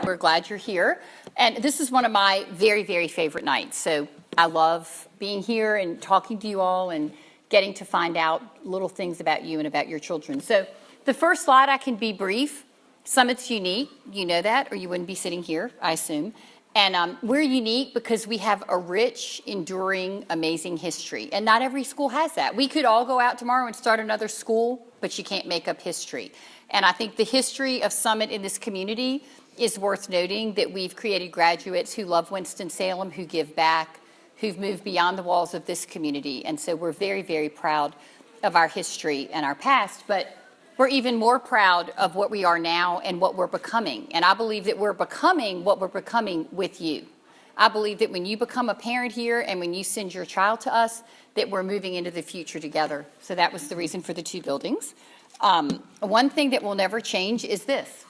We're glad you're here. And this is one of my very, very favorite nights. So I love being here and talking to you all and getting to find out little things about you and about your children. So the first slide, I can be brief. Summit's unique. You know that, or you wouldn't be sitting here, I assume. And we're unique because we have a rich, enduring, amazing history. And not every school has that. We could all go out tomorrow and start another school, but you can't make up history. And I think the history of Summit in this community is worth noting, that we've created graduates who love Winston-Salem, who give back, who've moved beyond the walls of this community. And so we're very, very proud of our history and our past. But we're even more proud of what we are now and what we're becoming. And I believe that we're becoming what we're becoming with you. I believe that when you become a parent here and when you send your child to us, that we're moving into the future together. So that was the reason for the two buildings. One thing that will never change is this.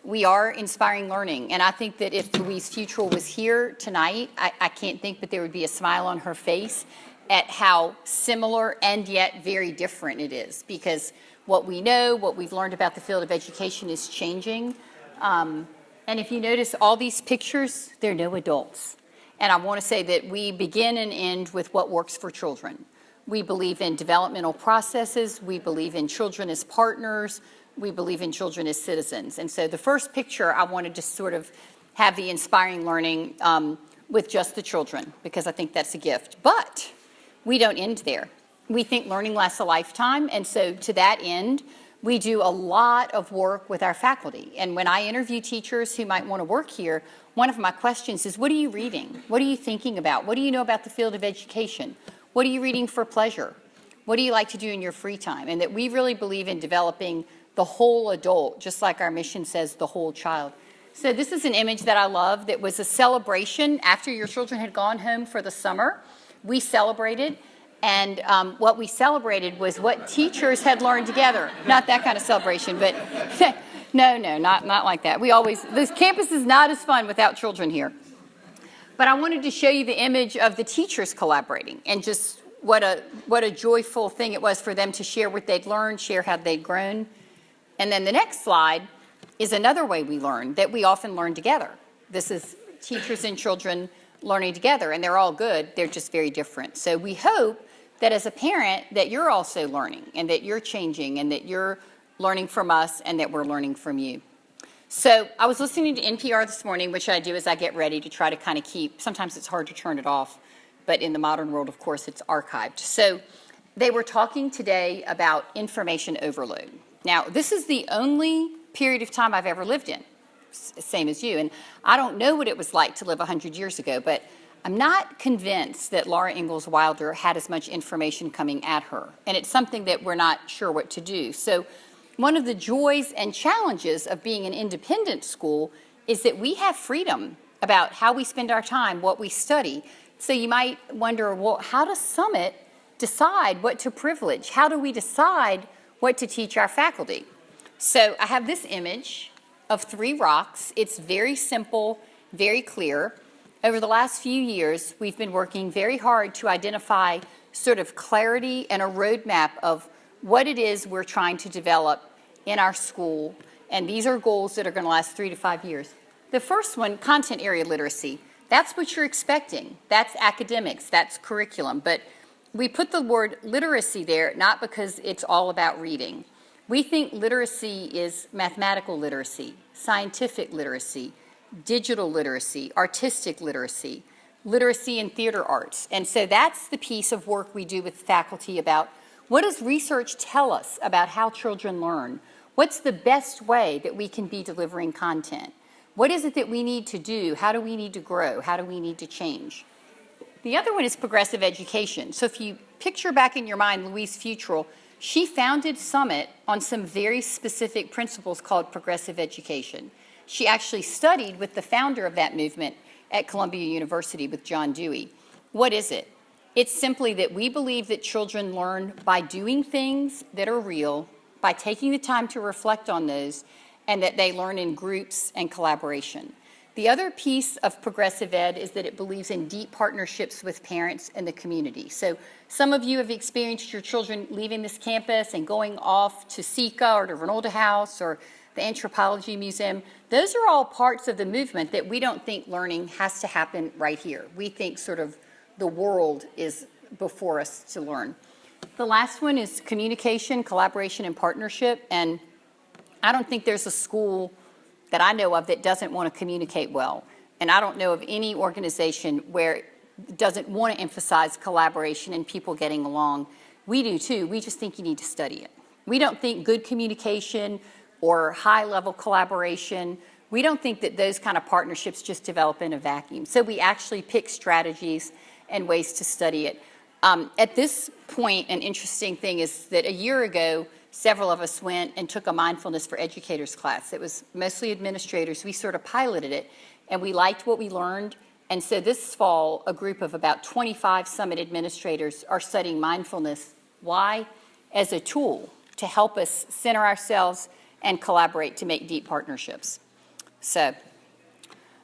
We are inspiring learning. And I think that if Louise Futrell was here tonight, I can't think but there would be a smile on her face at how similar and yet very different it is. Because what we know, what we've learned about the field of education is changing. And if you notice all these pictures, there are no adults. And I want to say that we begin and end with what works for children. We believe in developmental processes. We believe in children as partners. We believe in children as citizens. And so the first picture, I wanted to sort of have the inspiring learning with just the children, because I think that's a gift. But we don't end there. We think learning lasts a lifetime. And so to that end, we do a lot of work with our faculty. And when I interview teachers who might want to work here, one of my questions is, what are you reading? What are you thinking about? What do you know about the field of education? What are you reading for pleasure? What do you like to do in your free time? And that we really believe in developing the whole adult, just like our mission says, the whole child. So this is an image that I love that was a celebration after your children had gone home for the summer. We celebrated, and what we celebrated was what teachers had learned together. Not that kind of celebration, but no, not like that. This campus is not as fun without children here. But I wanted to show you the image of the teachers collaborating and just what a joyful thing it was for them to share what they'd learned, share how they'd grown. And then the next slide is another way we learn, that we often learn together. This is teachers and children learning together, and they're all good. They're just very different. So we hope that as a parent that you're also learning and that you're changing and that you're learning from us and that we're learning from you. So I was listening to NPR this morning, which I do as I get ready to try to kind of keep, sometimes it's hard to turn it off, but in the modern world, of course, it's archived. So they were talking today about information overload. Now, this is the only period of time I've ever lived in, same as you, and I don't know what it was like to live 100 years ago, but I'm not convinced that Laura Ingalls Wilder had as much information coming at her, and it's something that we're not sure what to do. So one of the joys and challenges of being an independent school is that we have freedom about how we spend our time, what we study. So you might wonder, well, how does Summit decide what to privilege? How do we decide what to teach our faculty? So I have this image of 3 rocks. It's very simple, very clear. Over the last few years, we've been working very hard to identify sort of clarity and a roadmap of what it is we're trying to develop in our school. And these are goals that are going to last 3 to 5 years. The first one, content area literacy. That's what you're expecting. That's academics. That's curriculum. But we put the word literacy there not because it's all about reading. We think literacy is mathematical literacy, scientific literacy, digital literacy, artistic literacy, literacy in theater arts. And so that's the piece of work we do with faculty about what does research tell us about how children learn? What's the best way that we can be delivering content? What is it that we need to do? How do we need to grow? How do we need to change? The other one is progressive education. So if you picture back in your mind Louise Futrell, she founded Summit on some very specific principles called progressive education. She actually studied with the founder of that movement at Columbia University with John Dewey. What is it? It's simply that we believe that children learn by doing things that are real, by taking the time to reflect on those, and that they learn in groups and collaboration. The other piece of progressive ed is that it believes in deep partnerships with parents and the community. So some of you have experienced your children leaving this campus and going off to Sika or to Renolda House or the Anthropology Museum. Those are all parts of the movement that we don't think learning has to happen right here. We think sort of the world is before us to learn. The last one is communication, collaboration, and partnership. And I don't think there's a school that I know of that doesn't want to communicate well. And I don't know of any organization where it doesn't want to emphasize collaboration and people getting along. We do too. We just think you need to study it. We don't think good communication or high-level collaboration, we don't think that those kind of partnerships just develop in a vacuum. So we actually pick strategies and ways to study it. At this point, an interesting thing is that a year ago, several of us went and took a mindfulness for educators class. It was mostly administrators. We sort of piloted it, and we liked what we learned. And so this fall, a group of about 25 Summit administrators are studying mindfulness. Why? As a tool to help us center ourselves and collaborate to make deep partnerships. So,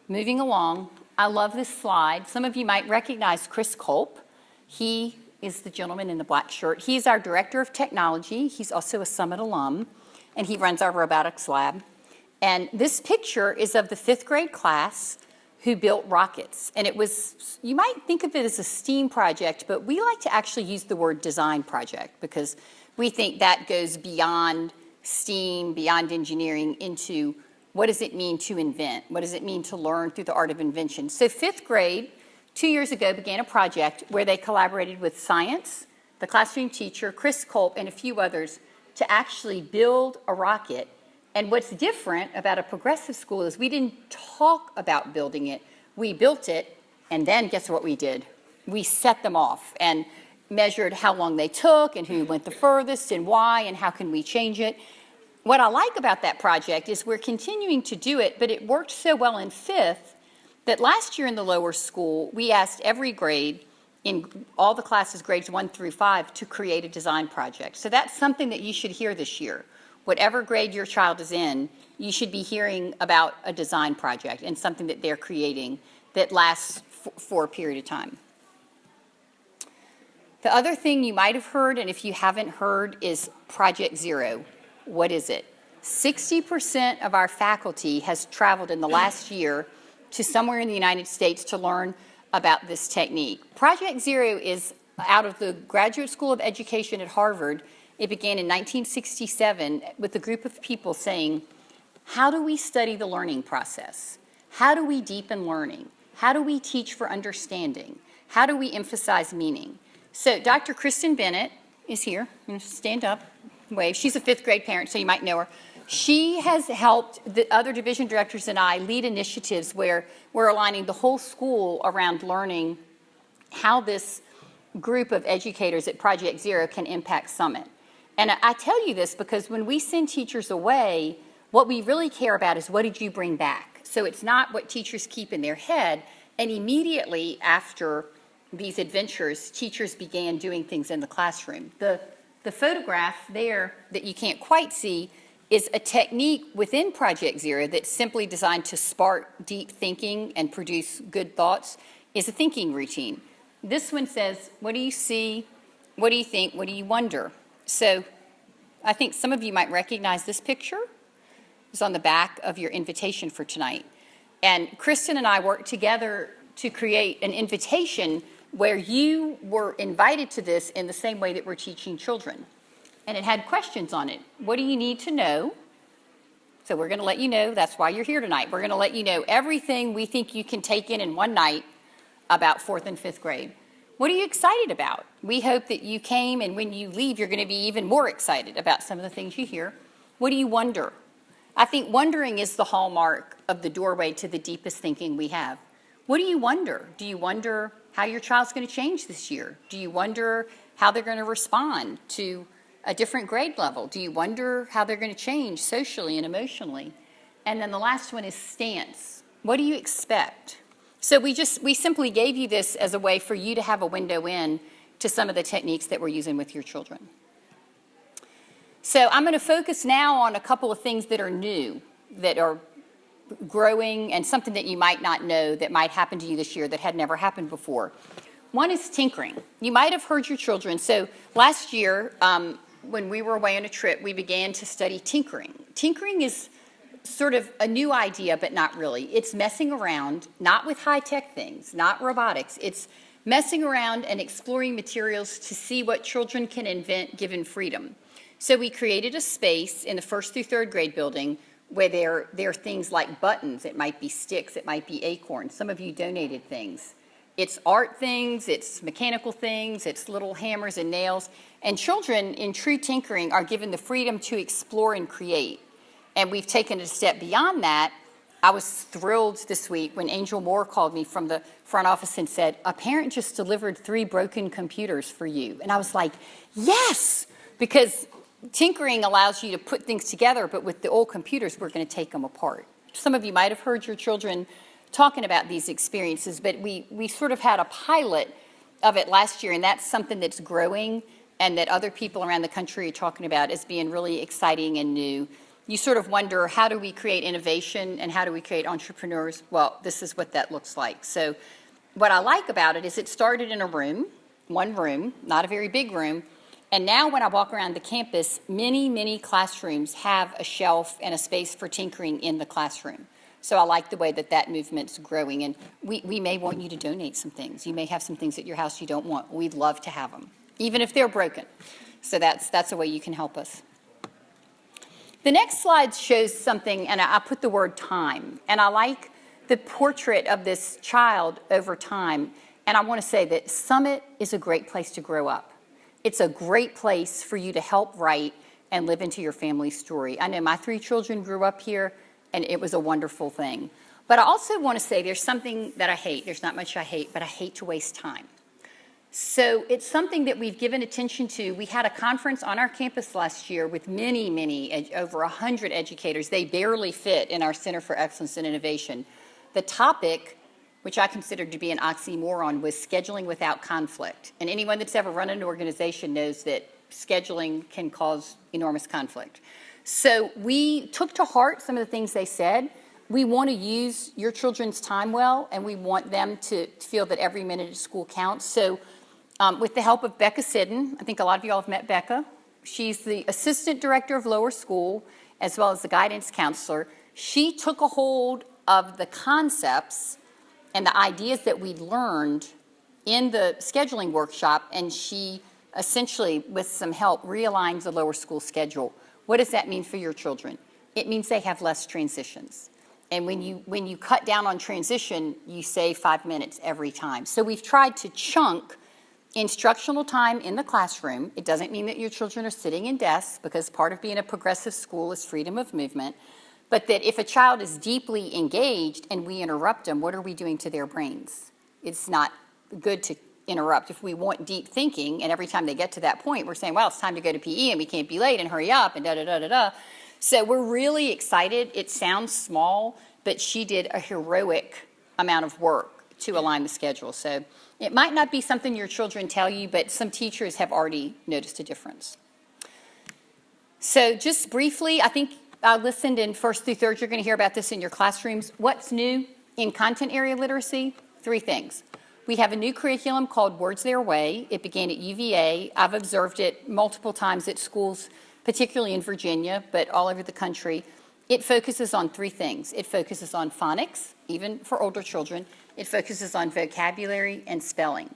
moving along, I love this slide. Some of you might recognize Chris Culp. He is the gentleman in the black shirt. He's our Director of Technology. He's also a Summit alum, and he runs our robotics lab. And this picture is of the 5th grade class who built rockets. And it was, you might think of it as a STEAM project, but we like to actually use the word design project because we think that goes beyond STEAM, beyond engineering, into what does it mean to invent? What does it mean to learn through the art of invention? So 5th grade, 2 years ago, began a project where they collaborated with science, the classroom teacher, Chris Culp, and a few others to actually build a rocket. And what's different about a progressive school is we didn't talk about building it. We built it, and then guess what we did? We set them off and measured how long they took and who went the furthest and why and how can we change it. What I like about that project is we're continuing to do it, but it worked so well in 5th that last year in the lower school, we asked every grade in all the classes, grades 1 through 5, to create a design project. So that's something that you should hear this year. Whatever grade your child is in, you should be hearing about a design project and something that they're creating that lasts for a period of time. The other thing you might have heard, and if you haven't heard, is Project Zero. What is it? 60% of our faculty has traveled in the last year to somewhere in the United States to learn about this technique. Project Zero is out of the Graduate School of Education at Harvard. It began in 1967 with a group of people saying, how do we study the learning process? How do we deepen learning? How do we teach for understanding? How do we emphasize meaning? So Dr. Kristen Bennett is here. I'm going to stand up, wave. She's a 5th grade parent, so you might know her. She has helped the other division directors and I lead initiatives where we're aligning the whole school around learning how this group of educators at Project Zero can impact Summit. And I tell you this because when we send teachers away, what we really care about is what did you bring back? So it's not what teachers keep in their head. And immediately after these adventures, teachers began doing things in the classroom. The photograph there that you can't quite see is a technique within Project Zero that's simply designed to spark deep thinking and produce good thoughts, is a thinking routine. This one says, what do you see? What do you think? What do you wonder? So I think some of you might recognize this picture. It's on the back of your invitation for tonight. And Kristen and I worked together to create an invitation where you were invited to this in the same way that we're teaching children. And it had questions on it. What do you need to know? So we're going to let you know. That's why you're here tonight. We're going to let you know everything we think you can take in one night about 4th and 5th grade. What are you excited about? We hope that you came, and when you leave, you're going to be even more excited about some of the things you hear. What do you wonder? I think wondering is the hallmark of the doorway to the deepest thinking we have. What do you wonder? Do you wonder how your child's going to change this year? Do you wonder how they're going to respond to a different grade level? Do you wonder how they're going to change socially and emotionally? And then the last one is stance. What do you expect? So we simply gave you this as a way for you to have a window in to some of the techniques that we're using with your children. So I'm going to focus now on a couple of things that are new, that are growing, and something that you might not know that might happen to you this year that had never happened before. One is tinkering. You might have heard your children. So last year, when we were away on a trip, we began to study tinkering. Tinkering is sort of a new idea, but not really. It's messing around, not with high-tech things, not robotics. It's messing around and exploring materials to see what children can invent given freedom. So we created a space in the 1st through 3rd grade building where there are things like buttons. It might be sticks. It might be acorns. Some of you donated things. It's art things. It's mechanical things. It's little hammers and nails. And children in true tinkering are given the freedom to explore and create. And we've taken it a step beyond that. I was thrilled this week when Angel Moore called me from the front office and said, a parent just delivered 3 broken computers for you. And I was like, yes, because tinkering allows you to put things together, but with the old computers, we're going to take them apart. Some of you might have heard your children talking about these experiences, but we sort of had a pilot of it last year, and that's something that's growing and that other people around the country are talking about as being really exciting and new. You sort of wonder, how do we create innovation and how do we create entrepreneurs? Well, this is what that looks like. So what I like about it is it started in a room, one room, not a very big room, and now when I walk around the campus, many, many classrooms have a shelf and a space for tinkering in the classroom. So I like the way that that movement's growing, and we may want you to donate some things. You may have some things at your house you don't want. We'd love to have them, even if they're broken. So that's a way you can help us. The next slide shows something, and I put the word time, and I like the portrait of this child over time, and I want to say that Summit is a great place to grow up. It's a great place for you to help write and live into your family's story. I know my 3 children grew up here, and it was a wonderful thing. But I also want to say there's something that I hate. There's not much I hate, but I hate to waste time. So it's something that we've given attention to. We had a conference on our campus last year with many, over 100 educators. They barely fit in our Center for Excellence in Innovation. The topic, which I considered to be an oxymoron, was scheduling without conflict. And anyone that's ever run an organization knows that scheduling can cause enormous conflict. So we took to heart some of the things they said. We want to use your children's time well, and we want them to feel that every minute at school counts. So with the help of Becca Sidden, I think a lot of you all have met Becca. She's the assistant director of lower school, as well as the guidance counselor. She took a hold of the concepts and the ideas that we learned in the scheduling workshop, and she essentially, with some help, realigns the lower school schedule. What does that mean for your children? It means they have less transitions. And when you cut down on transition, you save 5 minutes every time. So we've tried to chunk instructional time in the classroom. It doesn't mean that your children are sitting in desks, because part of being a progressive school is freedom of movement. But that if a child is deeply engaged and we interrupt them, what are we doing to their brains? It's not good to interrupt. If we want deep thinking, and every time they get to that point, we're saying, well, it's time to go to PE and we can't be late and hurry up and da-da-da-da-da. So we're really excited. It sounds small, but she did a heroic amount of work to align the schedule. So it might not be something your children tell you, but some teachers have already noticed a difference. So just briefly, I think I listened in 1st through 3rd, you're going to hear about this in your classrooms. What's new in content area literacy? 3 things. We have a new curriculum called Words Their Way. It began at UVA. I've observed it multiple times at schools, particularly in Virginia, but all over the country. It focuses on 3 things. It focuses on phonics, even for older children. It focuses on vocabulary and spelling.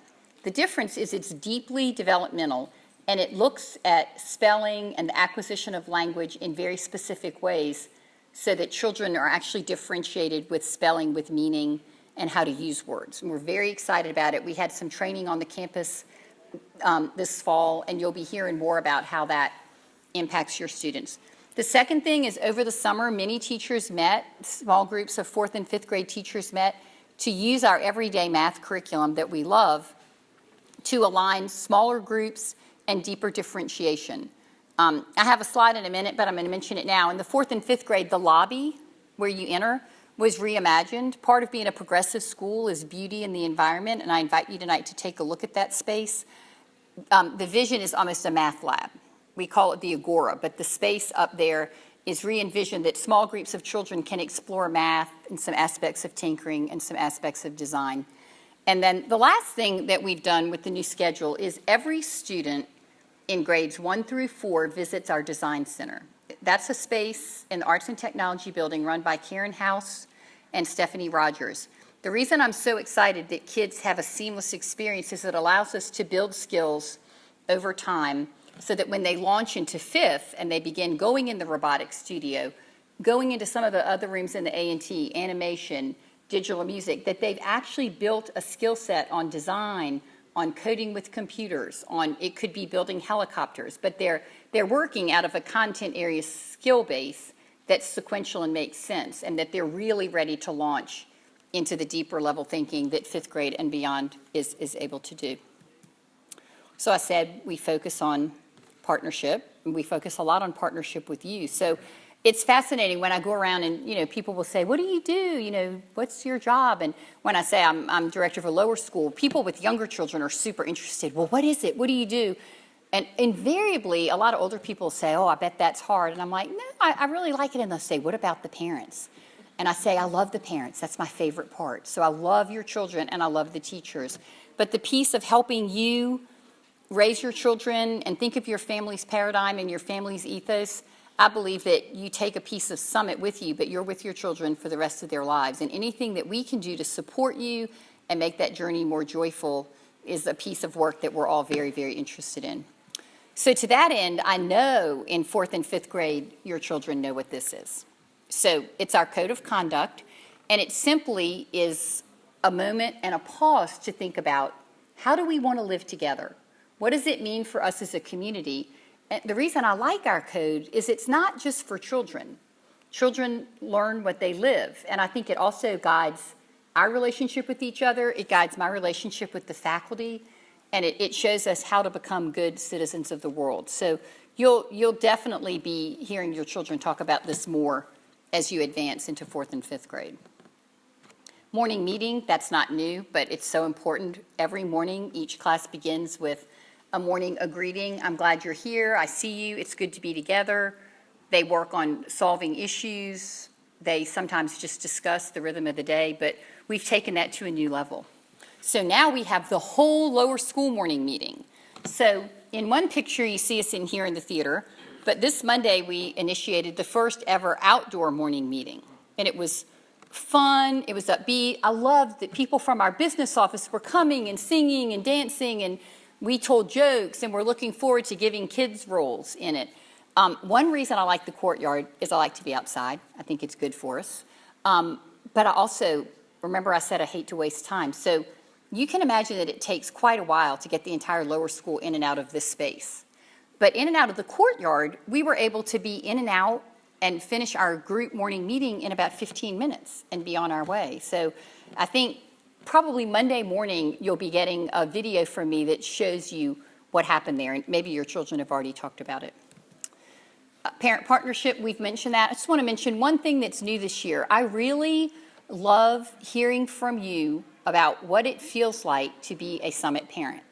The difference is it's deeply developmental, and it looks at spelling and the acquisition of language in very specific ways so that children are actually differentiated with spelling, with meaning, and how to use words. And we're very excited about it. We had some training on the campus this fall, and you'll be hearing more about how that impacts your students. The second thing is, over the summer, many teachers met, small groups of 4th and 5th grade teachers met to use our everyday math curriculum that we love to align smaller groups and deeper differentiation. I have a slide in a minute, but I'm going to mention it now. In the 4th and 5th grade, the lobby where you enter was reimagined. Part of being a progressive school is beauty in the environment, and I invite you tonight to take a look at that space. The vision is almost a math lab. We call it the Agoura, but the space up there is re-envisioned that small groups of children can explore math and some aspects of tinkering and some aspects of design. And then the last thing that we've done with the new schedule is every student in grades 1 through 4 visits our design center. That's a space in the Arts and Technology Building run by Karen House and Stephanie Rogers. The reason I'm so excited that kids have a seamless experience is it allows us to build skills over time so that when they launch into fifth and they begin going in the robotics studio, going into some of the other rooms in the A&T, animation, digital music, that they've actually built a skill set on design, on coding with computers, on it could be building helicopters, but they're working out of a content area skill base that's sequential and makes sense, and that they're really ready to launch into the deeper level thinking that fifth grade and beyond is able to do. So I said we focus on partnership, and we focus a lot on partnership with you. So it's fascinating when I go around and, people will say, what do you do? What's your job? And when I say I'm director of a lower school, people with younger children are super interested. Well, what is it? What do you do? And invariably, a lot of older people say, oh, I bet that's hard. And I'm like, no, I really like it. And they'll say, what about the parents? And I say, I love the parents. That's my favorite part. So I love your children and I love the teachers. But the piece of helping you raise your children and think of your family's paradigm and your family's ethos, I believe that you take a piece of Summit with you, but you're with your children for the rest of their lives. And anything that we can do to support you and make that journey more joyful is a piece of work that we're all very, very interested in. So to that end, I know in fourth and fifth grade, your children know what this is. So it's our code of conduct, and it simply is a moment and a pause to think about, how do we want to live together? What does it mean for us as a community? And the reason I like our code is it's not just for children. Children learn what they live, and I think it also guides our relationship with each other. It guides my relationship with the faculty, and it shows us how to become good citizens of the world. So you'll definitely be hearing your children talk about this more as you advance into fourth and fifth grade. Morning meeting, that's not new, but it's so important. Every morning, each class begins with a morning a greeting. I'm glad you're here. I see you. It's good to be together. They work on solving issues. They sometimes just discuss the rhythm of the day, but we've taken that to a new level. So now we have the whole lower school morning meeting. So in one picture, you see us in here in the theater, but this Monday we initiated the first ever outdoor morning meeting. And it was fun, it was upbeat. I loved that people from our business office were coming and singing and dancing, and we told jokes, and we're looking forward to giving kids roles in it. One reason I like the courtyard is I like to be outside. I think it's good for us. But I also, remember I said I hate to waste time. So you can imagine that it takes quite a while to get the entire lower school in and out of this space. But in and out of the courtyard, we were able to be in and out and finish our group morning meeting in about 15 minutes and be on our way. So I think probably Monday morning, you'll be getting a video from me that shows you what happened there. And maybe your children have already talked about it. Parent partnership, we've mentioned that. I just want to mention one thing that's new this year. I really love hearing from you about what it feels like to be a Summit parent.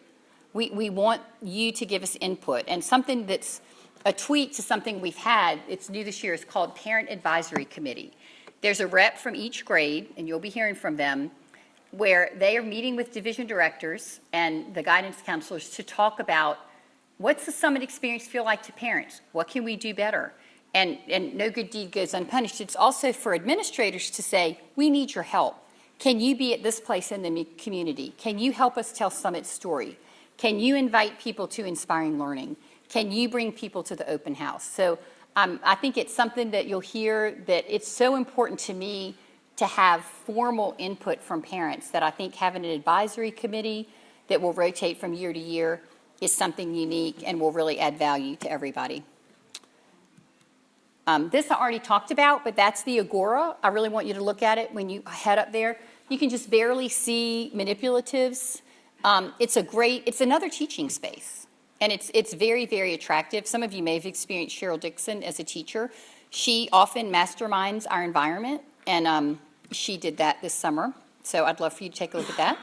We want you to give us input, and something that's a tweak to something we've had, it's new this year, is called Parent Advisory Committee. There's a rep from each grade, and you'll be hearing from them, where they are meeting with division directors and the guidance counselors to talk about what's the Summit experience feel like to parents? What can we do better? And no good deed goes unpunished. It's also for administrators to say, we need your help. Can you be at this place in the community? Can you help us tell Summit's story? Can you invite people to Inspiring Learning? Can you bring people to the open house? So I think it's something that you'll hear, that it's so important to me to have formal input from parents, that I think having an advisory committee that will rotate from year to year is something unique and will really add value to everybody. This I already talked about, but that's the Agoura. I really want you to look at it when you head up there. You can just barely see manipulatives. It's another teaching space, and it's very, very attractive. Some of you may have experienced Cheryl Dixon as a teacher. She often masterminds our environment, and she did that this summer, so I'd love for you to take a look at that.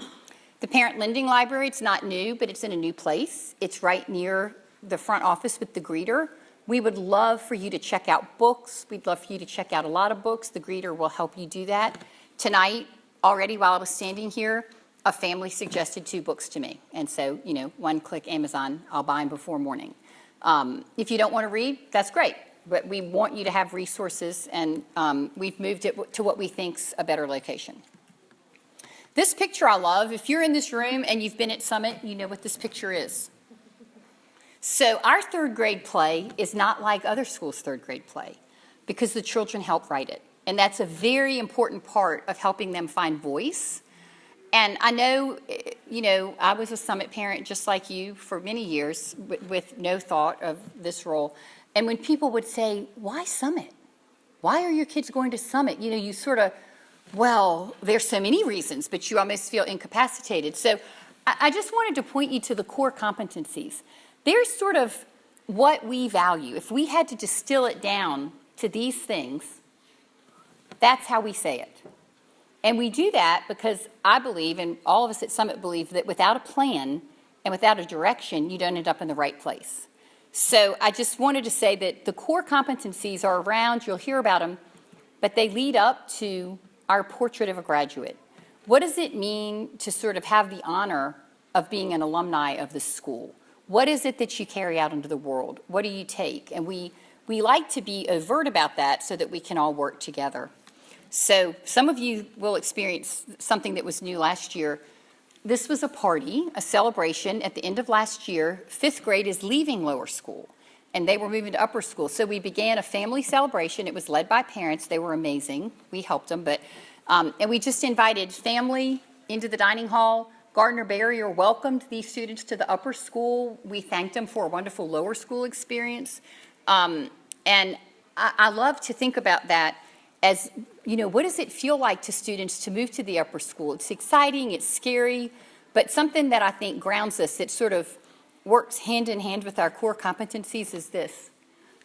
The Parent Lending Library, it's not new, but it's in a new place. It's right near the front office with the greeter. We would love for you to check out books. We'd love for you to check out a lot of books. The greeter will help you do that. Tonight, already while I was standing here, a family suggested 2 books to me. And so, one click Amazon, I'll buy them before morning. If you don't want to read, that's great. but we want you to have resources, and we've moved it to what we think's a better location. This picture I love. If you're in this room and you've been at Summit, you know what this picture is. So our third grade play is not like other schools' third grade play because the children help write it. And that's a very important part of helping them find voice. And I know, I was a Summit parent just like you for many years with no thought of this role. And when people would say, why Summit? Why are your kids going to Summit? You sort of, well, there's so many reasons, but you almost feel incapacitated. So I just wanted to point you to the core competencies. There's sort of what we value. If we had to distill it down to these things, that's how we say it. And we do that because I believe, and all of us at Summit believe, that without a plan and without a direction, you don't end up in the right place. So I just wanted to say that the core competencies are around, you'll hear about them, but they lead up to our portrait of a graduate. What does it mean to sort of have the honor of being an alumni of the school? What is it that you carry out into the world? What do you take? And we like to be overt about that so that we can all work together. So some of you will experience something that was new last year. This was a party, a celebration at the end of last year. 5th grade is leaving lower school, and they were moving to upper school. So we began a family celebration. It was led by parents. They were amazing. We helped them, and we just invited family into the dining hall. Gardner Barrier welcomed these students to the upper school. We thanked them for a wonderful lower school experience. And I love to think about that as, what does it feel like to students to move to the upper school? It's exciting, it's scary, but something that I think grounds us, that sort of works hand in hand with our core competencies is this,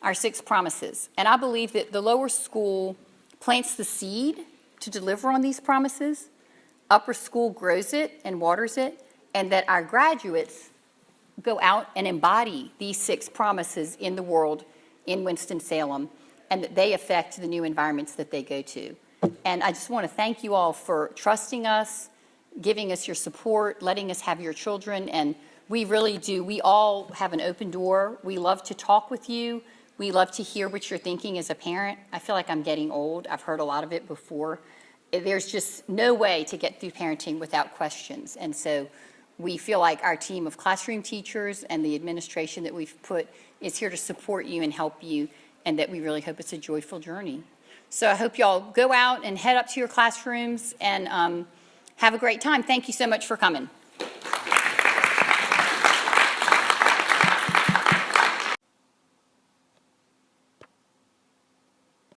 our 6 promises. And I believe that the lower school plants the seed to deliver on these promises, upper school grows it and waters it, and that our graduates go out and embody these 6 promises in the world in Winston-Salem, and that they affect the new environments that they go to. And I just want to thank you all for trusting us, giving us your support, letting us have your children, and we really do. We all have an open door. We love to talk with you. We love to hear what you're thinking as a parent. I feel like I'm getting old. I've heard a lot of it before. There's just no way to get through parenting without questions. And so we feel like our team of classroom teachers and the administration that we've put is here to support you and help you, and that we really hope it's a joyful journey. So I hope y'all go out and head up to your classrooms and have a great time. Thank you so much for coming.